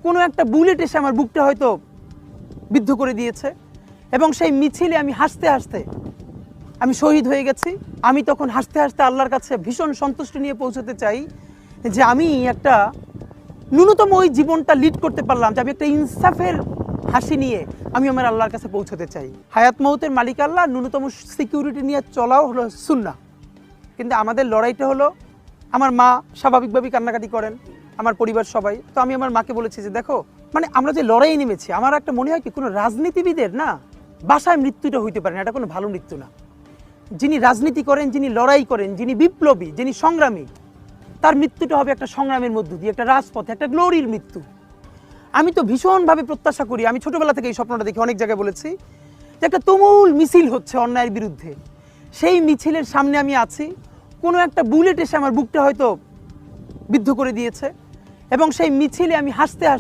কোনো একটা বুলেট এসে আমার বুকটা হয়তো বিদ্ধ করে দিয়েছে এবং সেই মিছিলে আমি হাসতে হাসতে আমি শহীদ হয়ে গেছি। আমি তখন হাসতে হাসতে আল্লাহর কাছে ভীষণ সন্তুষ্টি নিয়ে পৌঁছতে চাই যে আমি একটা ন্যূনতম ওই জীবনটা লিড করতে পারলাম, যে আমি একটা ইনসাফের হাসি নিয়ে আমি আমার আল্লাহর কাছে পৌঁছতে চাই। হায়াত মৌতের মালিক আল্লাহ, ন্যূনতম সিকিউরিটি নিয়ে চলাও হলো সুন্নাহ। কিন্তু আমাদের লড়াইটা হলো, আমার মা স্বাভাবিকভাবেই কান্নাকাটি করেন, আমার পরিবার সবাই। তো আমি আমার মাকে বলেছি যে দেখো, মানে আমরা যে লড়াই নেমেছি, আমার একটা মনে হয় কি কোনো রাজনীতিবিদের না বাসায় মৃত্যুটা হইতে পারে না, এটা কোনো ভালো মৃত্যু না। যিনি রাজনীতি করেন, যিনি লড়াই করেন, যিনি বিপ্লবী, যিনি সংগ্রামী, তার মৃত্যুটা হবে একটা সংগ্রামের মধ্য দিয়ে, একটা রাজপথে, একটা গ্লোরির মৃত্যু। আমি তো ভীষণভাবে প্রত্যাশা করি, আমি ছোটবেলা থেকে এই স্বপ্নটা দেখি, অনেক জায়গায় বলেছি যে একটা তুমুল মিছিল হচ্ছে অন্যায়ের বিরুদ্ধে, সেই মিছিলের সামনে আমি আছি, কোনো একটা বুলেট এসে আমার বুকটা হয়তো বিদ্ধ করে দিয়েছে এবং সেই মিছিলে আমি হাসতে হাসতে